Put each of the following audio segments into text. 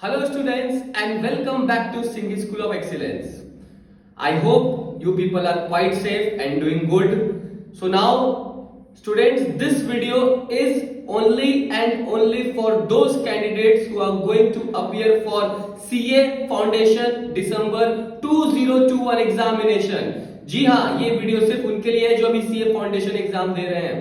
Hello students and welcome back to Singhi School of Excellence. I hope you people are quite safe and doing good. So now students, this video is only and only for those candidates who are going to appear for CA Foundation December 2021 examination. जी हाँ, ये video सिर्फ उनके लिए है जो अभी CA foundation exam दे रहे हैं.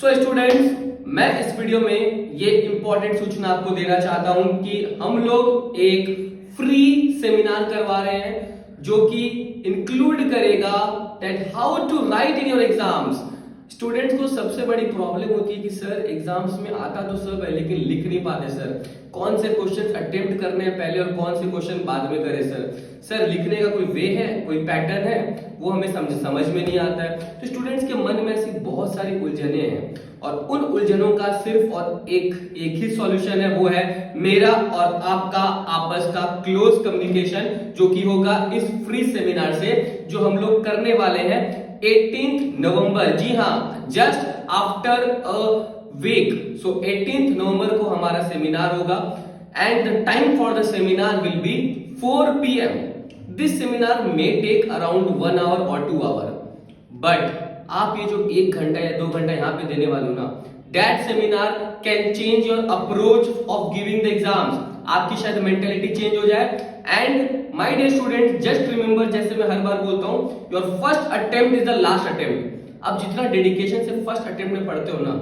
सो स्टूडेंट्स, मैं इस वीडियो में ये इंपॉर्टेंट सूचना आपको देना चाहता हूं कि हम लोग एक फ्री सेमिनार करवा रहे हैं जो कि इंक्लूड करेगा that how to write in your exams. Students को सबसे बड़ी प्रॉब्लम होती है कि सर एग्जाम्स में आता तो सब है लेकिन लिख नहीं पाते सर. कौन से क्वेश्चन अटेम्प्ट करने हैं पहले और कौन से क्वेश्चन बाद में करें सर लिखने का कोई वे है, कोई पैटर्न है, वो हमें समझ में नहीं आता है. तो स्टूडेंट्स के मन में ऐसी बहुत सारी उलझने हैं और उन उलझनों का सिर्फ और एक ही सॉल्यूशन है, वो है मेरा और आपका आपस का क्लोज कम्युनिकेशन जो कि होगा इस फ्री सेमिनार से जो हम लोग करने वाले हैं 18th नवंबर. जी हाँ, just after a week. So 18th नवंबर को हमारा सेमिनार होगा and the time for the seminar will be 4 PM. This seminar may take around 1 hour और 2 hour. बट आप ये जो 1 घंटा या 2 घंटा यहाँ पे देने वाले हो ना, that seminar can change your approach of giving the exams. आपकी शायद मेंटेलिटी चेंज हो जाए. And my dear student, just remember, जैसे मैं हर बार बोलता हूं, your first attempt is the last attempt. आप जितना डेडिकेशन से फर्स्ट अटेम्प्ट में पढ़ते हो ना,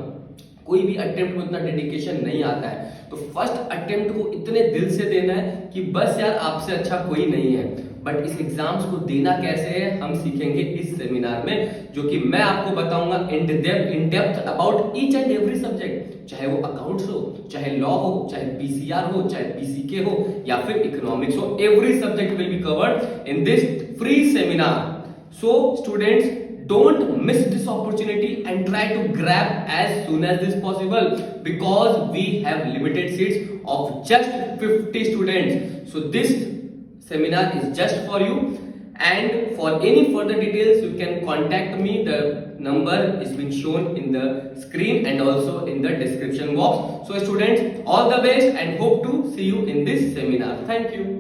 कोई भी अटेम्प्ट में उतना डेडिकेशन नहीं आता है. तो फर्स्ट अटेम्प्ट को इतने दिल से देना है कि बस यार आपसे अच्छा कोई नहीं है. बट इस एग्जाम्स को देना कैसे है हम सीखेंगे इस सेमिनार में, जो कि मैं आपको बताऊंगा in depth about each and every subject. चाहे वो अकाउंट्स हो, चाहे लॉ हो, चाहे पीसीआर हो, चाहे पीसीके हो या फिर इकोनॉमिक्स हो. Every subject will be covered in this free seminar. So students, don't miss this opportunity and try to grab as soon as this possible because we have limited seats of just 50 students. So this seminar is just for you, and for any further details you can contact me. The number is been shown in the screen and also in the description box. So students, all the best and hope to see you in this seminar. Thank you.